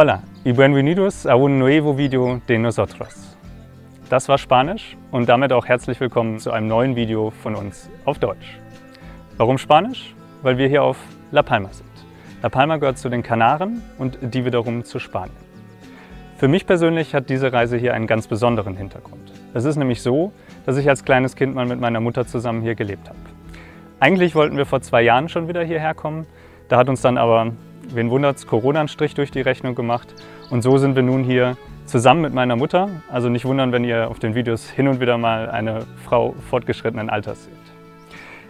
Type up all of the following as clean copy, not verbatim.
Hola y bienvenidos a un nuevo video de nosotros. Das war Spanisch und damit auch herzlich willkommen zu einem neuen Video von uns auf Deutsch. Warum Spanisch? Weil wir hier auf La Palma sind. La Palma gehört zu den Kanaren und die wiederum zu Spanien. Für mich persönlich hat diese Reise hier einen ganz besonderen Hintergrund. Es ist nämlich so, dass ich als kleines Kind mal mit meiner Mutter zusammen hier gelebt habe. Eigentlich wollten wir vor 2 Jahren schon wieder hierher kommen, da hat uns dann aber, wen wundert's, Corona einen Strich durch die Rechnung gemacht und so sind wir nun hier zusammen mit meiner Mutter. Also nicht wundern, wenn ihr auf den Videos hin und wieder mal eine Frau fortgeschrittenen Alters seht.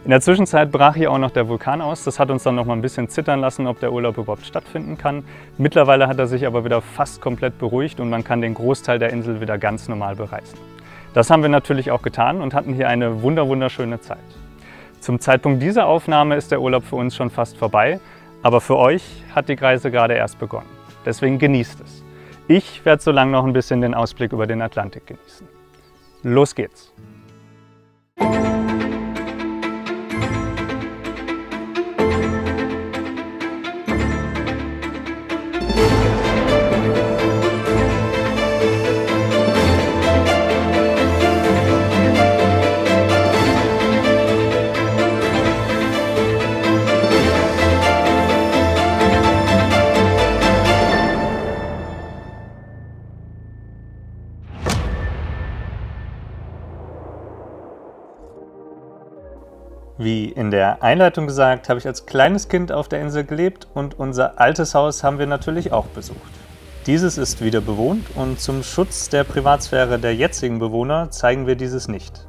In der Zwischenzeit brach hier auch noch der Vulkan aus. Das hat uns dann noch mal ein bisschen zittern lassen, ob der Urlaub überhaupt stattfinden kann. Mittlerweile hat er sich aber wieder fast komplett beruhigt und man kann den Großteil der Insel wieder ganz normal bereisen. Das haben wir natürlich auch getan und hatten hier eine wunderschöne Zeit. Zum Zeitpunkt dieser Aufnahme ist der Urlaub für uns schon fast vorbei, aber für euch hat die Reise gerade erst begonnen. Deswegen genießt es. Ich werde so lange noch ein bisschen den Ausblick über den Atlantik genießen. Los geht's! Wie in der Einleitung gesagt, habe ich als kleines Kind auf der Insel gelebt und unser altes Haus haben wir natürlich auch besucht. Dieses ist wieder bewohnt und zum Schutz der Privatsphäre der jetzigen Bewohner zeigen wir dieses nicht.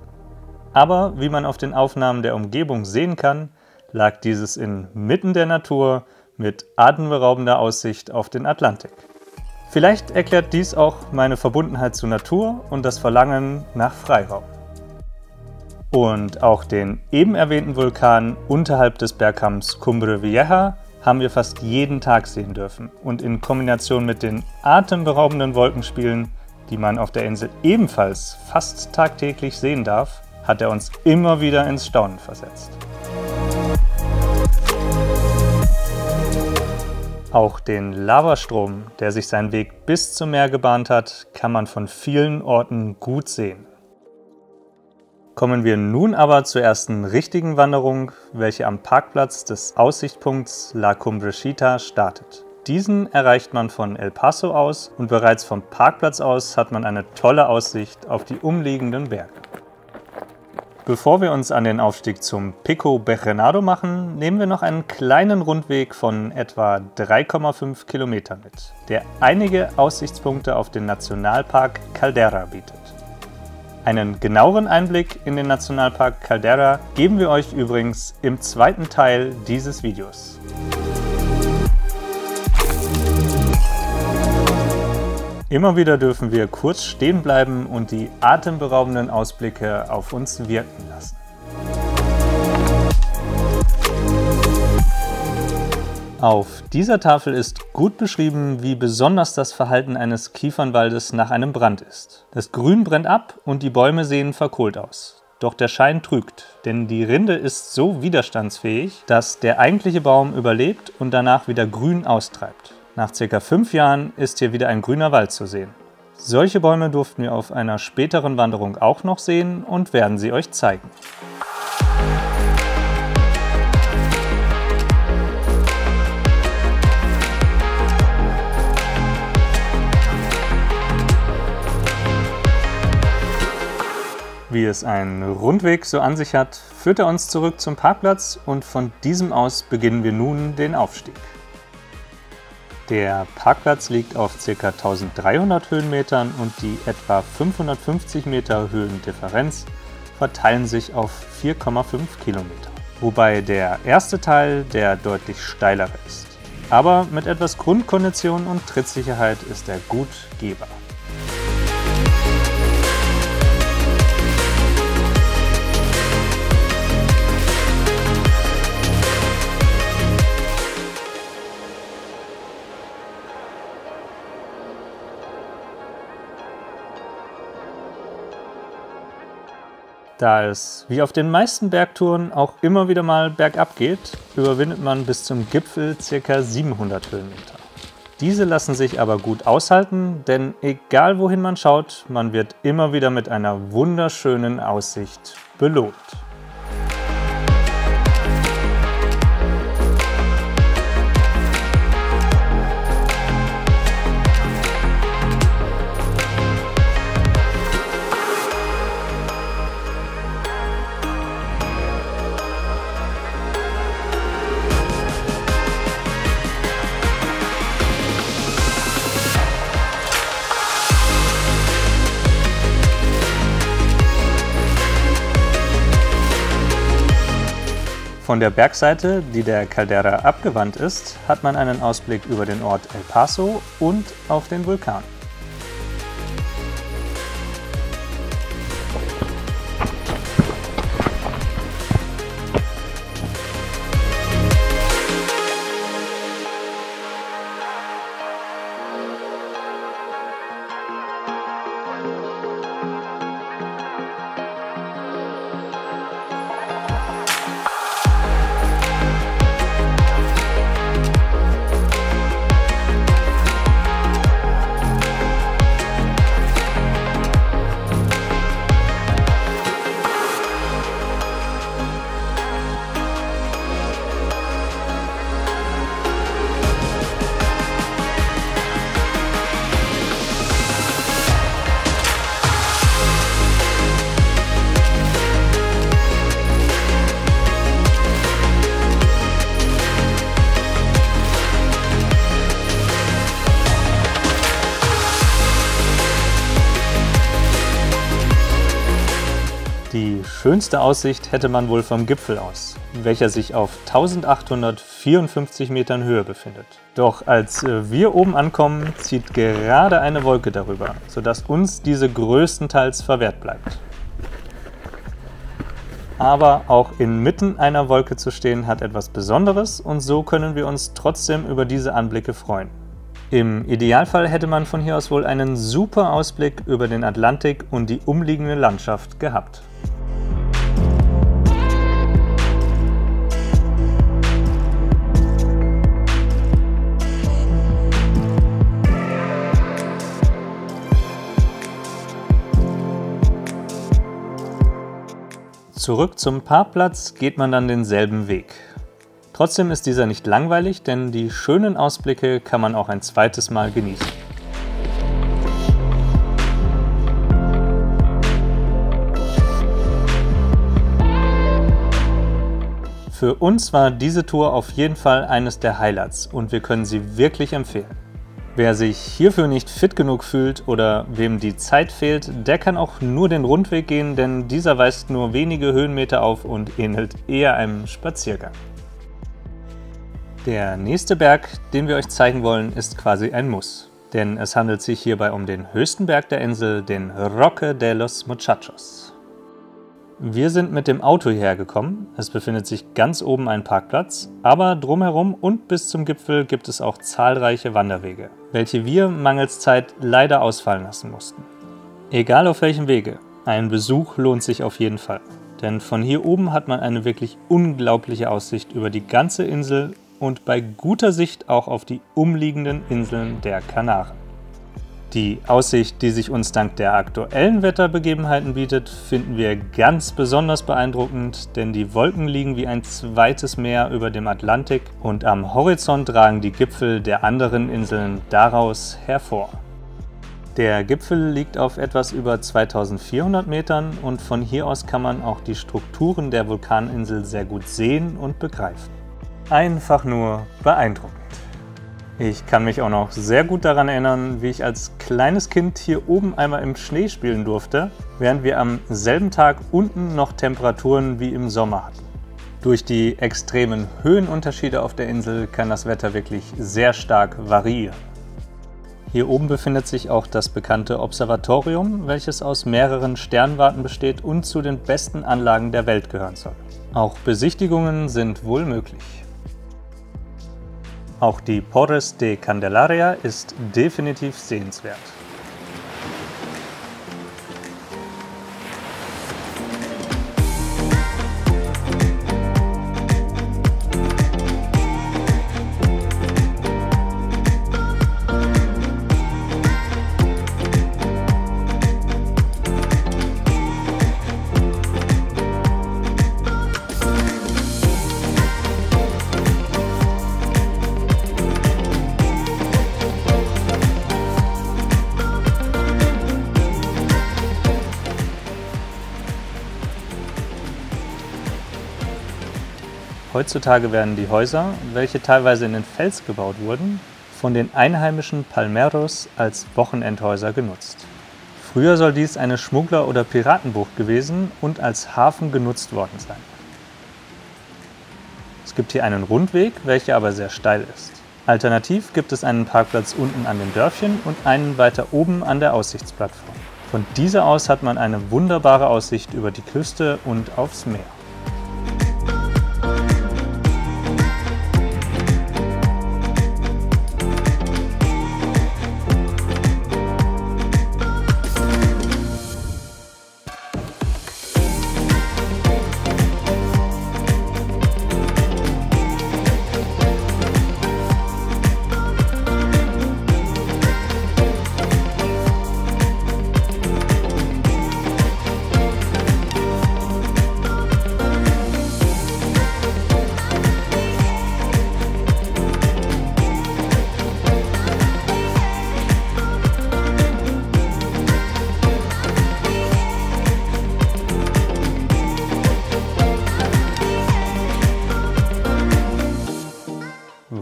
Aber wie man auf den Aufnahmen der Umgebung sehen kann, lag dieses inmitten der Natur mit atemberaubender Aussicht auf den Atlantik. Vielleicht erklärt dies auch meine Verbundenheit zur Natur und das Verlangen nach Freiraum. Und auch den eben erwähnten Vulkan unterhalb des Bergkamms Cumbre Vieja haben wir fast jeden Tag sehen dürfen. Und in Kombination mit den atemberaubenden Wolkenspielen, die man auf der Insel ebenfalls fast tagtäglich sehen darf, hat er uns immer wieder ins Staunen versetzt. Auch den Lavastrom, der sich seinen Weg bis zum Meer gebahnt hat, kann man von vielen Orten gut sehen. Kommen wir nun aber zur ersten richtigen Wanderung, welche am Parkplatz des Aussichtspunkts La Cumbrechita startet. Diesen erreicht man von El Paso aus und bereits vom Parkplatz aus hat man eine tolle Aussicht auf die umliegenden Berge. Bevor wir uns an den Aufstieg zum Pico Bejernado machen, nehmen wir noch einen kleinen Rundweg von etwa 3,5 Kilometern mit, der einige Aussichtspunkte auf den Nationalpark Caldera bietet. Einen genaueren Einblick in den Nationalpark Caldera geben wir euch übrigens im zweiten Teil dieses Videos. Immer wieder dürfen wir kurz stehen bleiben und die atemberaubenden Ausblicke auf uns wirken lassen. Auf dieser Tafel ist gut beschrieben, wie besonders das Verhalten eines Kiefernwaldes nach einem Brand ist. Das Grün brennt ab und die Bäume sehen verkohlt aus. Doch der Schein trügt, denn die Rinde ist so widerstandsfähig, dass der eigentliche Baum überlebt und danach wieder grün austreibt. Nach ca. 5 Jahren ist hier wieder ein grüner Wald zu sehen. Solche Bäume durften wir auf einer späteren Wanderung auch noch sehen und werden sie euch zeigen. Wie es einen Rundweg so an sich hat, führt er uns zurück zum Parkplatz und von diesem aus beginnen wir nun den Aufstieg. Der Parkplatz liegt auf ca. 1300 Höhenmetern und die etwa 550 Meter Höhendifferenz verteilen sich auf 4,5 Kilometer. Wobei der erste Teil der deutlich steilere ist. Aber mit etwas Grundkondition und Trittsicherheit ist er gut gehbar. Da es, wie auf den meisten Bergtouren, auch immer wieder mal bergab geht, überwindet man bis zum Gipfel ca. 700 Höhenmeter. Diese lassen sich aber gut aushalten, denn egal wohin man schaut, man wird immer wieder mit einer wunderschönen Aussicht belohnt. Von der Bergseite, die der Caldera abgewandt ist, hat man einen Ausblick über den Ort El Paso und auf den Vulkan. Die schönste Aussicht hätte man wohl vom Gipfel aus, welcher sich auf 1854 Metern Höhe befindet. Doch als wir oben ankommen, zieht gerade eine Wolke darüber, sodass uns diese größtenteils verwehrt bleibt. Aber auch inmitten einer Wolke zu stehen hat etwas Besonderes und so können wir uns trotzdem über diese Anblicke freuen. Im Idealfall hätte man von hier aus wohl einen super Ausblick über den Atlantik und die umliegende Landschaft gehabt. Zurück zum Parkplatz geht man dann denselben Weg. Trotzdem ist dieser nicht langweilig, denn die schönen Ausblicke kann man auch ein zweites Mal genießen. Für uns war diese Tour auf jeden Fall eines der Highlights und wir können sie wirklich empfehlen. Wer sich hierfür nicht fit genug fühlt oder wem die Zeit fehlt, der kann auch nur den Rundweg gehen, denn dieser weist nur wenige Höhenmeter auf und ähnelt eher einem Spaziergang. Der nächste Berg, den wir euch zeigen wollen, ist quasi ein Muss, denn es handelt sich hierbei um den höchsten Berg der Insel, den Roque de los Muchachos. Wir sind mit dem Auto hierher gekommen, es befindet sich ganz oben ein Parkplatz, aber drumherum und bis zum Gipfel gibt es auch zahlreiche Wanderwege, welche wir mangels Zeit leider ausfallen lassen mussten. Egal auf welchem Wege, ein Besuch lohnt sich auf jeden Fall, denn von hier oben hat man eine wirklich unglaubliche Aussicht über die ganze Insel und bei guter Sicht auch auf die umliegenden Inseln der Kanaren. Die Aussicht, die sich uns dank der aktuellen Wetterbegebenheiten bietet, finden wir ganz besonders beeindruckend, denn die Wolken liegen wie ein zweites Meer über dem Atlantik und am Horizont ragen die Gipfel der anderen Inseln daraus hervor. Der Gipfel liegt auf etwas über 2400 Metern und von hier aus kann man auch die Strukturen der Vulkaninsel sehr gut sehen und begreifen. Einfach nur beeindruckend. Ich kann mich auch noch sehr gut daran erinnern, wie ich als kleines Kind hier oben einmal im Schnee spielen durfte, während wir am selben Tag unten noch Temperaturen wie im Sommer hatten. Durch die extremen Höhenunterschiede auf der Insel kann das Wetter wirklich sehr stark variieren. Hier oben befindet sich auch das bekannte Observatorium, welches aus mehreren Sternwarten besteht und zu den besten Anlagen der Welt gehören soll. Auch Besichtigungen sind wohl möglich. Auch die Torres de Candelaria ist definitiv sehenswert. Heutzutage werden die Häuser, welche teilweise in den Fels gebaut wurden, von den einheimischen Palmeros als Wochenendhäuser genutzt. Früher soll dies eine Schmuggler- oder Piratenbucht gewesen und als Hafen genutzt worden sein. Es gibt hier einen Rundweg, welcher aber sehr steil ist. Alternativ gibt es einen Parkplatz unten an dem Dörfchen und einen weiter oben an der Aussichtsplattform. Von dieser aus hat man eine wunderbare Aussicht über die Küste und aufs Meer.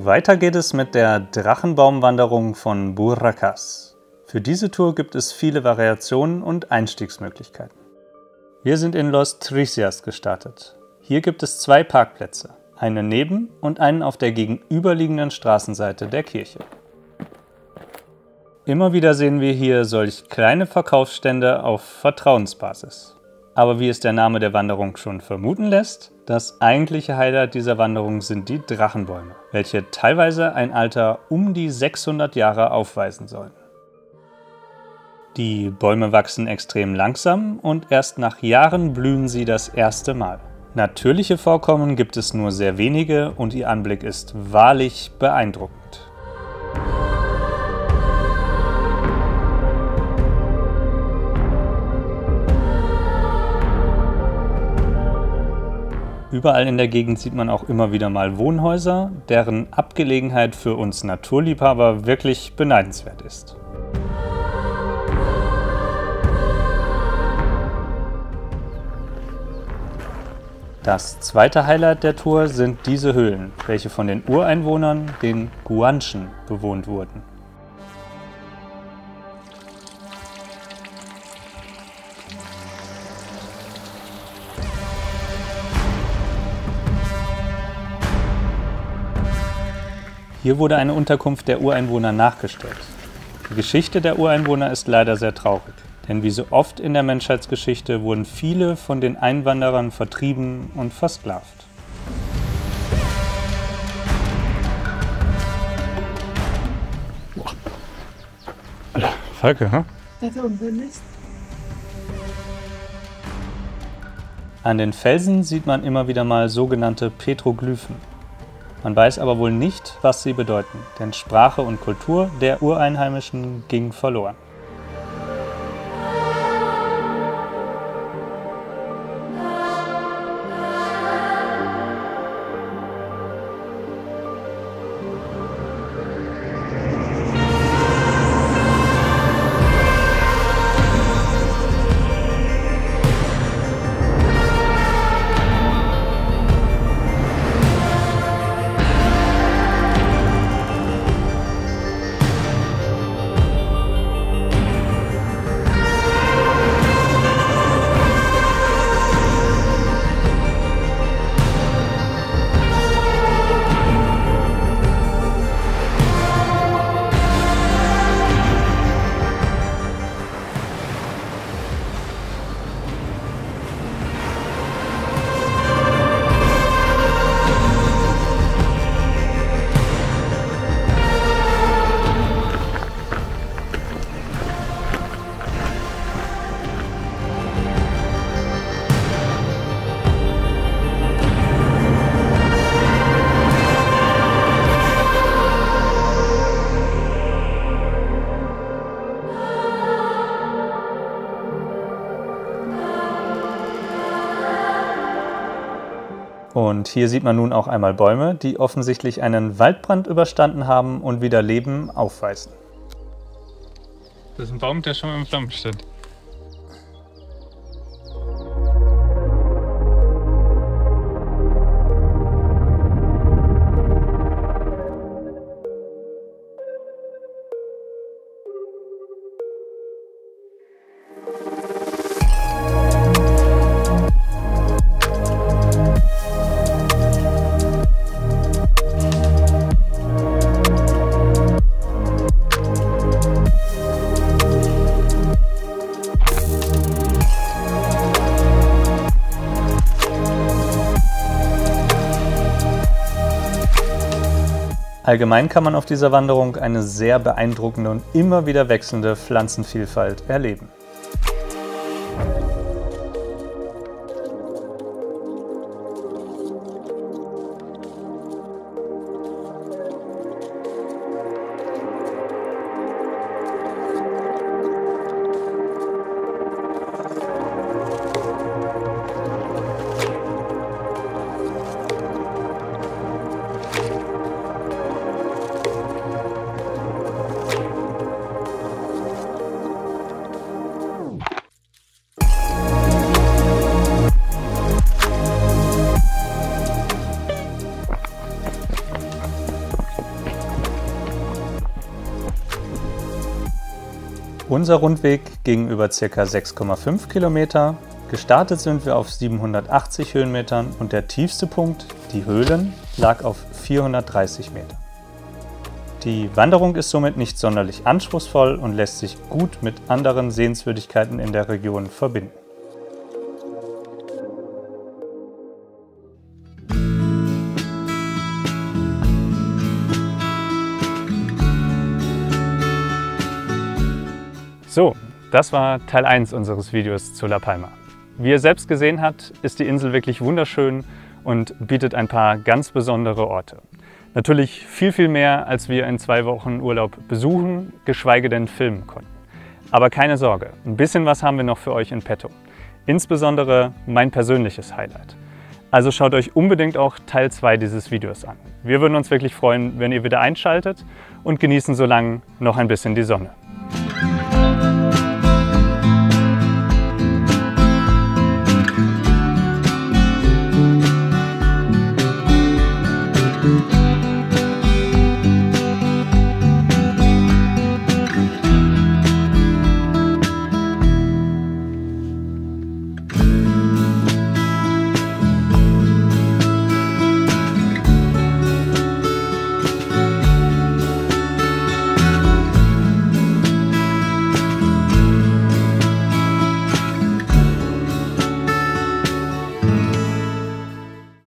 Weiter geht es mit der Drachenbaumwanderung von Burracas. Für diese Tour gibt es viele Variationen und Einstiegsmöglichkeiten. Wir sind in Los Tricias gestartet. Hier gibt es 2 Parkplätze, einen neben und einen auf der gegenüberliegenden Straßenseite der Kirche. Immer wieder sehen wir hier solch kleine Verkaufsstände auf Vertrauensbasis. Aber wie es der Name der Wanderung schon vermuten lässt, das eigentliche Highlight dieser Wanderung sind die Drachenbäume, welche teilweise ein Alter um die 600 Jahre aufweisen sollen. Die Bäume wachsen extrem langsam und erst nach Jahren blühen sie das erste Mal. Natürliche Vorkommen gibt es nur sehr wenige und ihr Anblick ist wahrlich beeindruckend. Überall in der Gegend sieht man auch immer wieder mal Wohnhäuser, deren Abgelegenheit für uns Naturliebhaber wirklich beneidenswert ist. Das zweite Highlight der Tour sind diese Höhlen, welche von den Ureinwohnern, den Guanchen, bewohnt wurden. Hier wurde eine Unterkunft der Ureinwohner nachgestellt. Die Geschichte der Ureinwohner ist leider sehr traurig, denn wie so oft in der Menschheitsgeschichte wurden viele von den Einwanderern vertrieben und versklavt. Falke, An den Felsen sieht man immer wieder mal sogenannte Petroglyphen. Man weiß aber wohl nicht, was sie bedeuten, denn Sprache und Kultur der Ureinheimischen ging verloren. Und hier sieht man nun auch einmal Bäume, die offensichtlich einen Waldbrand überstanden haben und wieder Leben aufweisen. Das ist ein Baum, der schon mal in Flammen steht. Allgemein kann man auf dieser Wanderung eine sehr beeindruckende und immer wieder wechselnde Pflanzenvielfalt erleben. Unser Rundweg ging über ca. 6,5 Kilometer. Gestartet sind wir auf 780 Höhenmetern und der tiefste Punkt, die Höhlen, lag auf 430 Metern. Die Wanderung ist somit nicht sonderlich anspruchsvoll und lässt sich gut mit anderen Sehenswürdigkeiten in der Region verbinden. So, das war Teil 1 unseres Videos zu La Palma. Wie ihr selbst gesehen habt, ist die Insel wirklich wunderschön und bietet ein paar ganz besondere Orte. Natürlich viel mehr, als wir in 2 Wochen Urlaub besuchen, geschweige denn filmen konnten. Aber keine Sorge, ein bisschen was haben wir noch für euch in petto. Insbesondere mein persönliches Highlight. Also schaut euch unbedingt auch Teil 2 dieses Videos an. Wir würden uns wirklich freuen, wenn ihr wieder einschaltet und genießen so lange noch ein bisschen die Sonne.